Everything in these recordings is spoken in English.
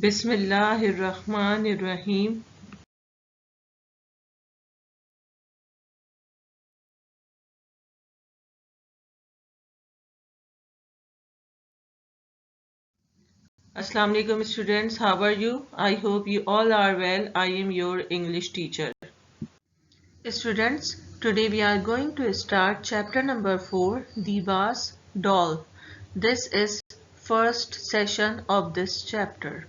Bismillahirrahmanirrahim. Assalamu alaikum students, how are you? I hope you all are well. I am your English teacher. Students, today we are going to start chapter number 4, Diva's Doll. This is first session of this chapter.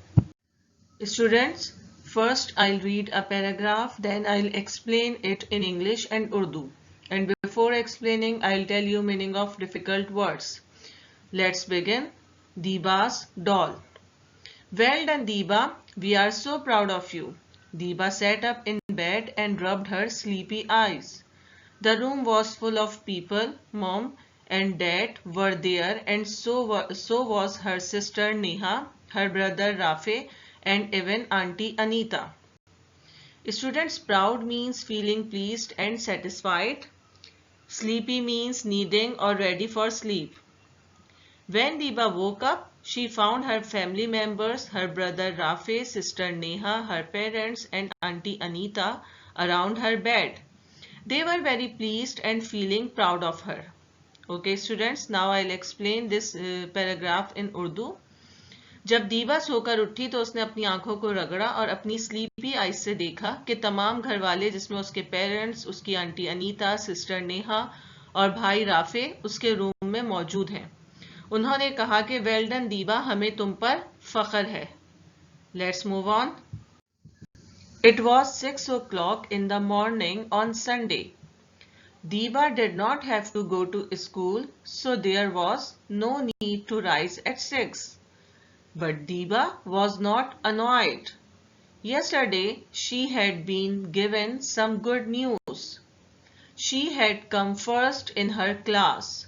Students, first I'll read a paragraph, then I'll explain it in English and Urdu. And before explaining, I'll tell you meaning of difficult words. Let's begin. Diba's doll. Well done, Diba. We are so proud of you. Diba sat up in bed and rubbed her sleepy eyes. The room was full of people. Mom and Dad were there, and so was her sister Neha, her brother Rafe, and even Auntie Anita. Students, proud means feeling pleased and satisfied. Sleepy means needing or ready for sleep. When Diba woke up, she found her family members, her brother Rafe, sister Neha, her parents, and Auntie Anita around her bed. They were very pleased and feeling proud of her. Okay students, now I'll explain this paragraph in Urdu. जब दीवा सोकर उठी तो उसने अपनी आंखों को रगड़ा और अपनी स्लीपी आईज से देखा कि तमाम घर वाले, जिसमें उसके पेरेंट्स, उसकी आंटी अनीता, सिस्टर नेहा और भाई राफे उसके रूम में मौजूद हैं। उन्होंने कहा कि वेल डन दीवा, हमें तुम पर फख्र है। Let's move on. It was 6 o'clock in the morning on Sunday. Diva did not have to go to school, so there was no need to rise at 6. But Diva was not annoyed. Yesterday she had been given some good news. She had come first in her class.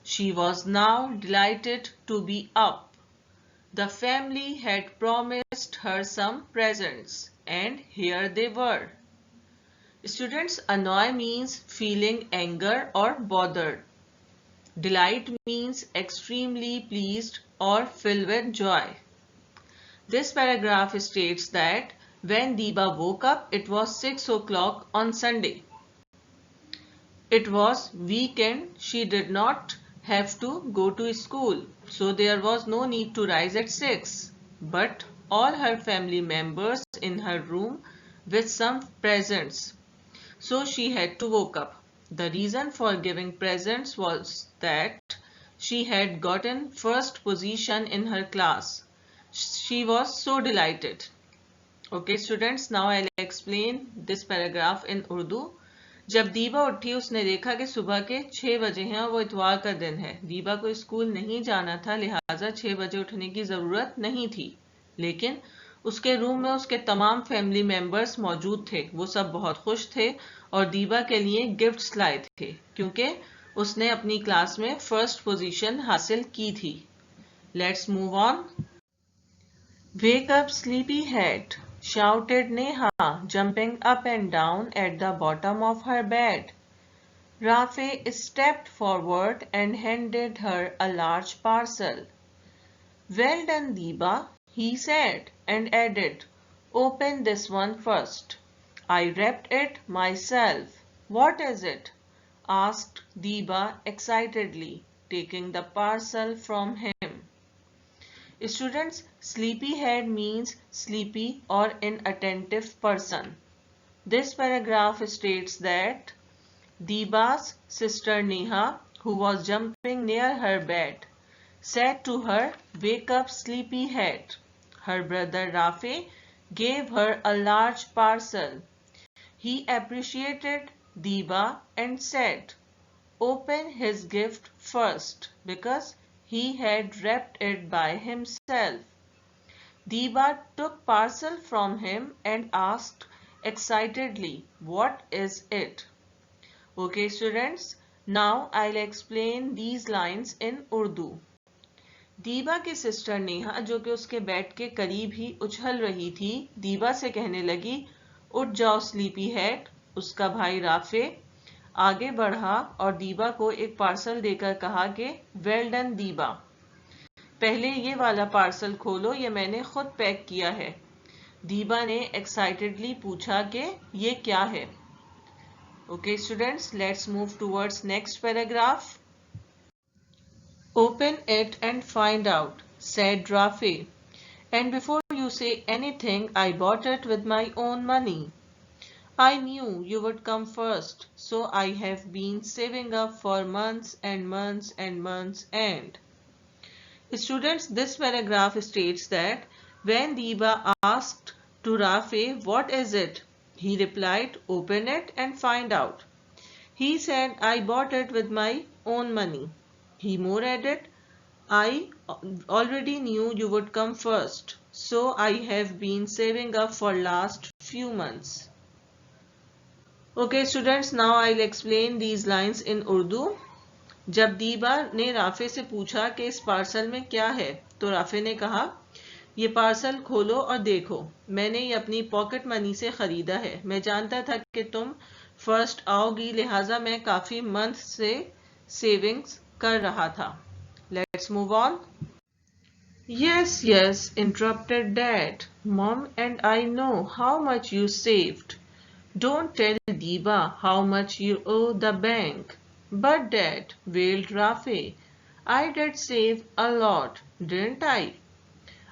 She was now delighted to be up. The family had promised her some presents, and here they were. Students, annoy means feeling anger or bothered. Delight means extremely pleased or filled with joy. This paragraph states that when Diba woke up, it was 6 o'clock on Sunday. It was weekend. She did not have to go to school, so there was no need to rise at 6. But all her family members in her room with some presents, so she had to wake up. The reason for giving presents was that she had gotten first position in her class. She was so delighted. Okay students, now I'll explain this paragraph in Urdu. जब दीबा उठी उसने देखा कि सुबह के 6 बजे हैं और वो इतवार का दिन है। दीबा को स्कूल नहीं जाना था, लिहाजा 6 बजे उठने की ज़रूरत नहीं थी। लेकिन उसके रूम में उसके तमाम फैमिली मेंबर्स मौजूद थे। वो सब बहुत खुश थे और दीबा के लिए गिफ्ट्स लाए थे, क्योंकि उसने अपनी क्लास में फर्स्ट पोजीशन हासिल की थी। Let's move on. Wake up, sleepyhead, shouted Neha, jumping up and down at the bottom of her bed. Rafe stepped forward and handed her a large parcel. Well done, Diba, he said, and added, open this one first. I wrapped it myself. What is it? Asked Diba excitedly, taking the parcel from him. Students, sleepyhead means sleepy or inattentive person. This paragraph states that Diba's sister Neha, who was jumping near her bed, said to her, wake up, sleepyhead. Her brother Rafe gave her a large parcel. He appreciated Diba and said, open his gift first, because he had wrapped it by himself. Diba took parcel from him and asked excitedly, what is it? Okay students, now I'll explain these lines in Urdu. दीबा की sister Neha, जो कि उसके bed के करीब ही उछल रही थी, दीबा से कहने लगी, उठ जाओ स्लीपी हेड। उसका भाई राफे आगे बढ़ा और दीबा को एक पार्सल देकर कहा कि वेल डन दीबा। पहले ये वाला पार्सल खोलो, ये मैंने खुद पैक किया है। दीबा ने एक्साइटेडली पूछा कि ये क्या है। Okay students, let's move towards next paragraph. Open it and find out, said Rafi. And before you say anything, I bought it with my own money. I knew you would come first, so I have been saving up for months and months and months and. Students, this paragraph states that when Deba asked to Rafi, what is it? He replied, open it and find out. He said, I bought it with my own money. He more added, I already knew you would come first, so I have been saving up for last few months. Okay students, now I'll explain these lines in Urdu. जब दीबा ने Rafe से पूछा कि इस parcel में क्या है, तो राफे ने कहा, ये पार्सल खोलो और देखो, मैंने ये अपनी पॉकेट मनी से खरीदा है। मैं जानता था कि तुम फर्स्ट आओगी, लिहाजा मैं काफी मंथ से सेविंग्स कर रहा था। Let's move on. Yes, yes, interrupted Dad. Mom and I know how much you saved. Don't tell Diba how much you owe the bank. But Dad, wailed Rafe, I did save a lot, didn't I?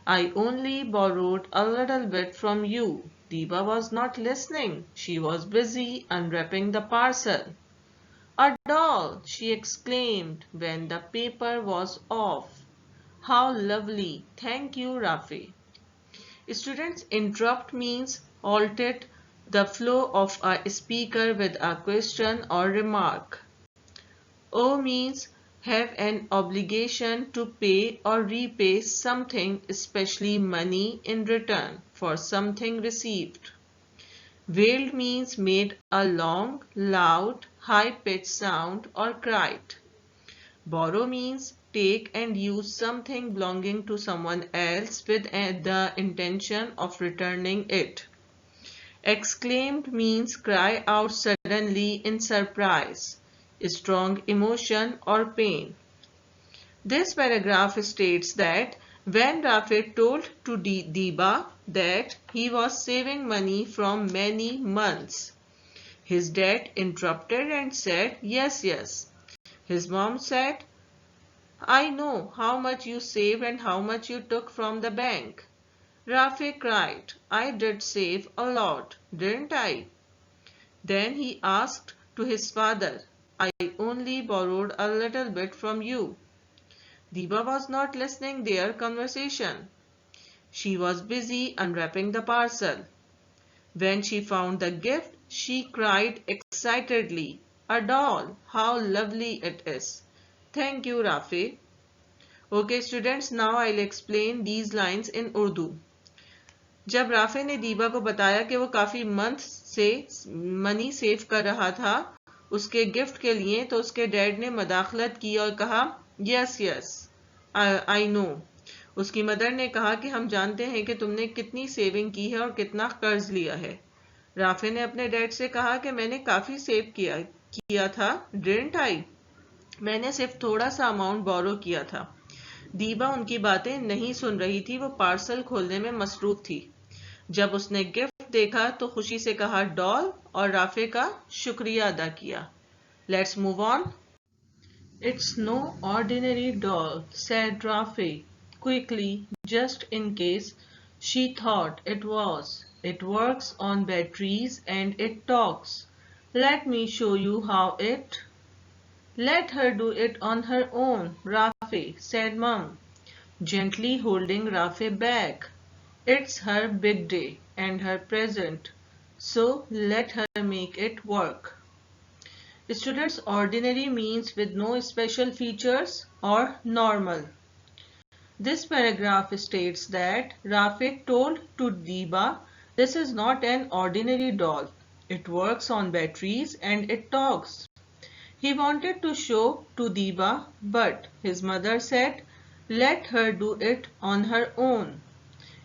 I only borrowed a little bit from you. Diba was not listening. She was busy unwrapping the parcel. A doll, she exclaimed when the paper was off. How lovely. Thank you, Rafi. Students, interrupt means altered the flow of a speaker with a question or remark. Owe means have an obligation to pay or repay something, especially money, in return for something received. Wailed means made a long, loud, high-pitched sound or cried. Borrow means take and use something belonging to someone else with the intention of returning it. Exclaimed means cry out suddenly in surprise, strong emotion or pain. This paragraph states that when Rafi told to Diba that he was saving money from many months, his dad interrupted and said, yes, yes. His mom said, I know how much you saved and how much you took from the bank. Rafi cried, I did save a lot, didn't I? Then he asked to his father, I only borrowed a little bit from you. Diba was not listening their conversation. She was busy unwrapping the parcel. When she found the gift, she cried excitedly, a doll, how lovely it is. Thank you, Rafi. Okay students, now I'll explain these lines in Urdu. जब Rafe ने दीबा को बताया कि वो काफी month से money save कर रहा था उसके गिफ्ट के लिए, तो उसके डैड ने मदाखलत की और कहा, यस यस आई नो। उसकी मदर ने कहा कि हम जानते हैं कि तुमने कितनी सेविंग की है और कितना कर्ज लिया है। राफे ने अपने डैड से कहा कि मैंने काफी सेव किया था, डिडंट आई? मैंने सिर्फ थोड़ा सा अमाउंट बोरो किया था। दीबा उनकी बातें नहीं सुन रही थी, वो पार्सल खोलने में मसरूफ थी। जब उसने गिफ्ट देखा तो खुशी से कहा डॉल और राफे का शुक्रिया अदा किया। Let's move on. It's no ordinary doll, said Rafe quickly, just in case she thought it was. It works on batteries and it talks. Let me show you how it. Let her do it on her own, Rafe, said Mum, gently holding Rafe back. It's her big day and her present, so let her make it work. Students, ordinary means with no special features or normal. This paragraph states that Rafe told to Diba, this is not an ordinary doll. It works on batteries and it talks. He wanted to show to Diba, but his mother said, let her do it on her own.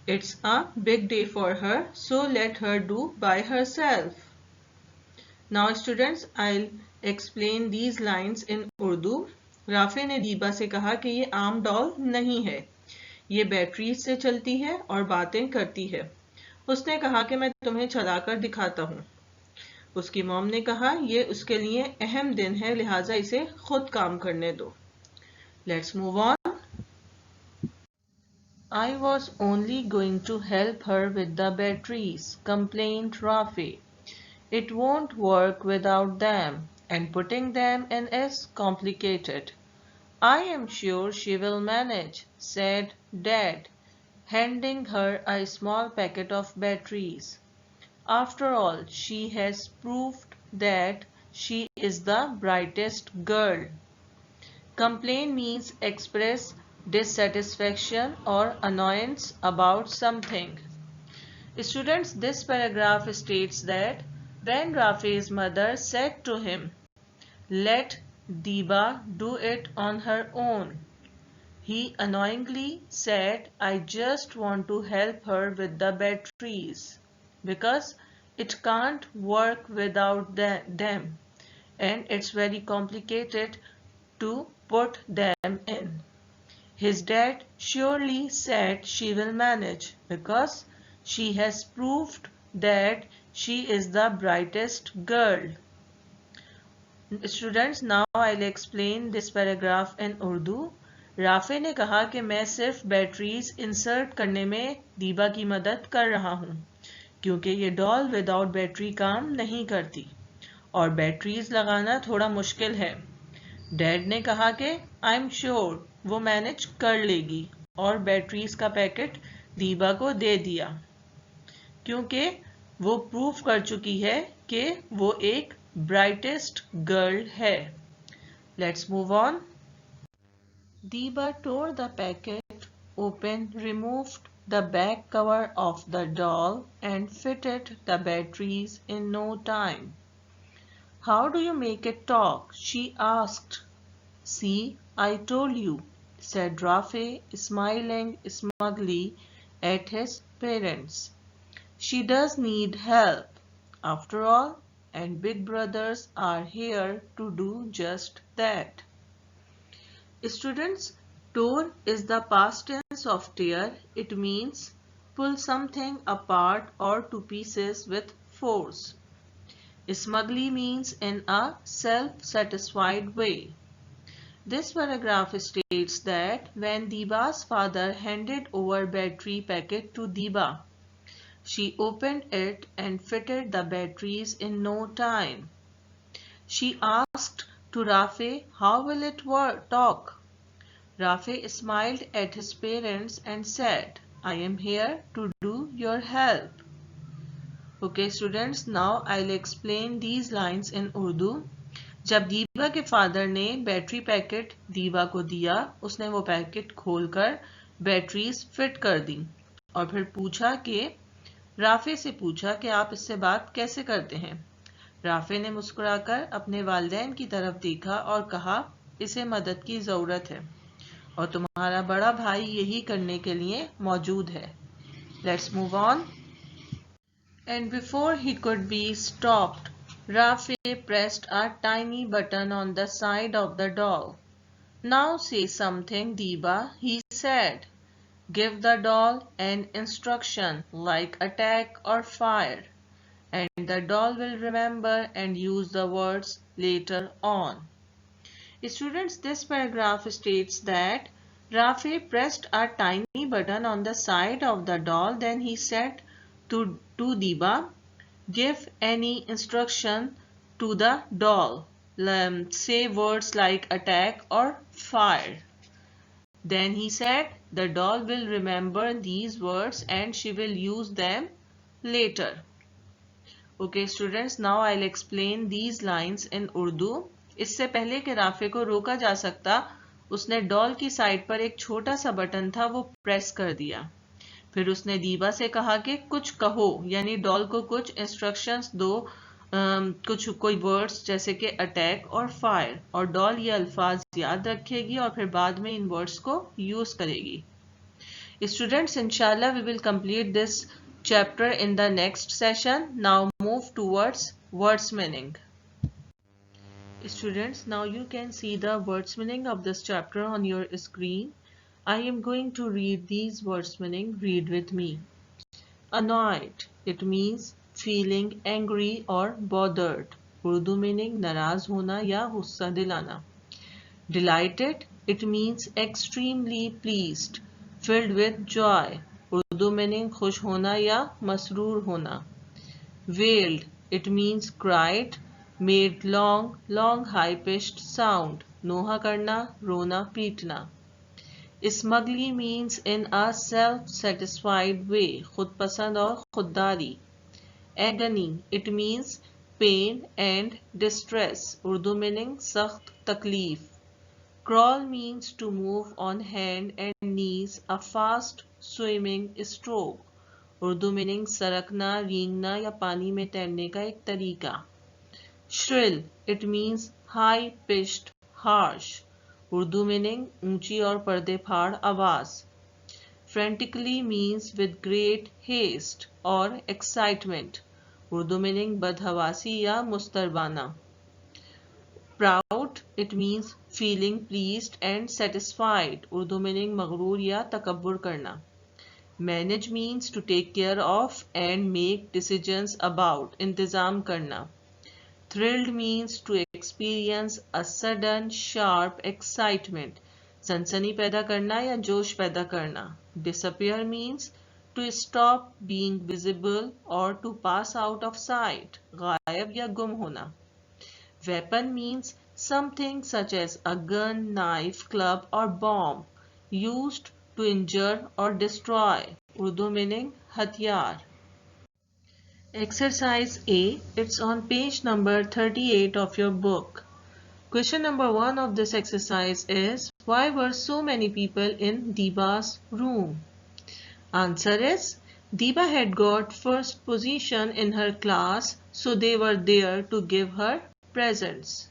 It's a big day for her, so let her do by herself. Now students, I'll explain these lines in Urdu. Rafe ने दीबा से कहा कि ये आम doll नहीं है, ये बैटरीज से चलती है और बातें करती है। उसने कहा कि मैं तुम्हें चलाकर दिखाता हूँ। उसकी मॉम ने कहा ये उसके लिए अहम दिन है, लिहाजा इसे खुद काम करने दो। Let's move on. I was only going to help her with the batteries, complained Rafi. It won't work without them, and putting them in is complicated. I am sure she will manage, said Dad, handing her a small packet of batteries. After all, she has proved that she is the brightest girl. Complain means express dissatisfaction or annoyance about something. Students, this paragraph states that when Rafi's mother said to him, "Let Diba do it on her own," he annoyingly said, "I just want to help her with the batteries because it can't work without them and it's very complicated to put them in." His dad surely said she will manage because she has proved that she is the brightest girl. Students, now I'll explain this paragraph in Urdu. Rafe ने कहा कि मैं सिर्फ batteries insert करने में दीबा की मदद कर रहा हूँ क्योंकि ये डॉल विदाउट बैटरी काम नहीं करती और बैटरीज लगाना थोड़ा मुश्किल है। डैड ने कहा कि आई एम श्योर वो मैनेज कर लेगी और बैटरीज का पैकेट दीबा को दे दिया क्योंकि वो प्रूव कर चुकी है कि वो एक ब्राइटेस्ट गर्ल है। Let's move on. दीबा tore the packet open, removed the back cover of the doll and fitted the batteries in no time. "How do you make it talk?" she asked. "See, I told you," said Rafe, smiling smugly at his parents. "She does need help, after all, and big brothers are here to do just that." Students, tore is the past tense of tear. It means pull something apart or to pieces with force. Smugly means in a self-satisfied way. This paragraph states that when Diba's father handed over battery packet to Diba, she opened it and fitted the batteries in no time. She asked to Rafe, "How will it talk?" Rafe smiled at his parents and said, "I am here to do your help." Okay students, now I'll explain these lines in Urdu. जब दीबा के father ने battery packet दीबा को दिया, उसने वो packet खोलकर बैटरीज फिट कर दी और फिर पूछा कि राफे से पूछा कि आप इससे बात कैसे करते हैं। राफे ने मुस्कुराकर अपने वालिदैन की तरफ देखा और कहा, इसे मदद की ज़रूरत है और तुम्हारा बड़ा भाई यही करने के लिए मौजूद है। Let's move on. And before he could be stopped, Rafe pressed a tiny button on the side of the doll. "Now say something, Diba," he said. "Give the doll an instruction like attack or fire, and the doll will remember and use the words later on." Students, this paragraph states that Rafe pressed a tiny button on the side of the doll. Then he said to Diba, "Give any instruction to the doll. Say words like attack or fire." Then he said, "The doll will remember these words and she will use them later." Okay students, now I'll explain these lines in Urdu. इससे पहले कि Rafe को रोका जा सकता, उसने doll की side पर एक छोटा सा बटन था, वो प्रेस कर दिया। फिर उसने दीबा से कहा कि कुछ कहो, यानी डॉल को कुछ इंस्ट्रक्शंस दो, कुछ कोई वर्ड्स जैसे कि अटैक और फायर, और डॉल ये अल्फाज याद रखेगी और फिर बाद में इन वर्ड्स को यूज करेगी। स्टूडेंट्स, इंशाल्लाह we will complete this chapter in the next session. Now move towards words meaning. Students, now you can see the words meaning of this chapter on your screen. I am going to read these words meaning. Read with me. Annoyed, it means feeling angry or bothered. Urdu meaning नाराज होना या गुस्सा दिलाना. Delighted, it means extremely pleased, filled with joy. Urdu meaning खुश होना या मसरूर होना. Wailed, it means cried, made long high-pitched sound. नोहा करना, रोना, पीटना. Smugly means in a self-satisfied way, खुद पसंद और खुददारी. Agony, it means pain and distress. Urdu meaning सख्त तकलीफ. Crawl means to move on hand and knees, a fast swimming stroke. Urdu meaning सरकना, रेंगना या पानी में तैरने का एक तरीका. Shrill, it means high pitched, harsh. Urdu meaning ऊंची और पर्दे फाड़ आवाज. Frantically means with great haste और excitement. उर्दू मीनिंग बदहवासी या मुस्तरबाना. Proud, it means feeling pleased and satisfied. Urdu meaning मगरूर या तकब्बुर करना. Manage means to take care of and make decisions about. इंतजाम करना. Thrilled means to experience a sudden sharp excitement. सनसनी पैदा करना या जोश पैदा करना. Disappear means to stop being visible or to pass out of sight. गायब या गुम होना. Weapon means something such as a gun, knife, club or bomb used to injure or destroy. Urdu meaning हथियार. Exercise A. It's on page number 38 of your book. Question number 1 of this exercise is, why were so many people in Deeba's room? Answer is, Deeba had got first position in her class, so they were there to give her presents.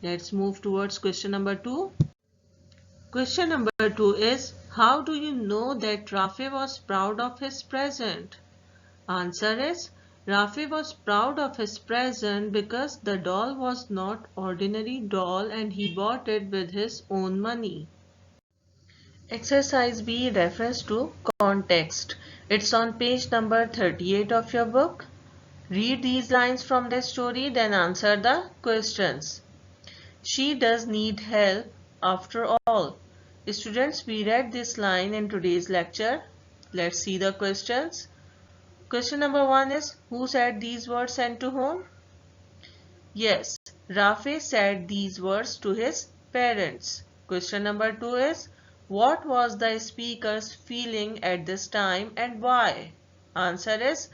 Let's move towards question number 2. Question number 2 is, how do you know that Rafi was proud of his present? Answer is, Rafi was proud of his present because the doll was not ordinary doll and he bought it with his own money. Exercise B, reference to context. It's on page number 38 of your book. Read these lines from the story, then answer the questions. She does need help after all. Students, we read this line in today's lecture. Let's see the questions. Question number 1 is, who said these words and to whom? Yes, Rafi said these words to his parents. Question number 2 is, what was the speaker's feeling at this time and why? Answer is,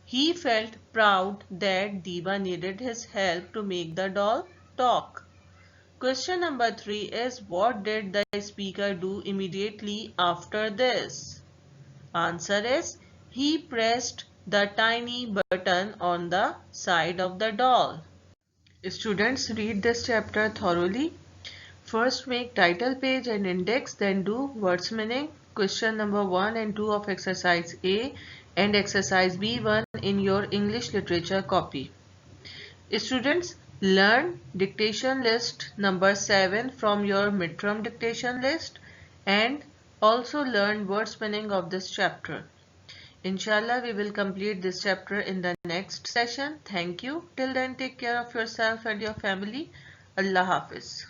he felt proud that Deeba needed his help to make the doll talk. Question number 3 is, what did the speaker do immediately after this? Answer is, he pressed the tiny button on the side of the doll. Students, read this chapter thoroughly. First make title page and index, then do words meaning. Question number 1 and 2 of exercise A and exercise B1 in your English literature copy. Students, learn dictation list number 7 from your midterm dictation list and also learn words meaning of this chapter. Inshallah, we will complete this chapter in the next session. Thank you. Till then, take care of yourself and your family. Allah Hafiz.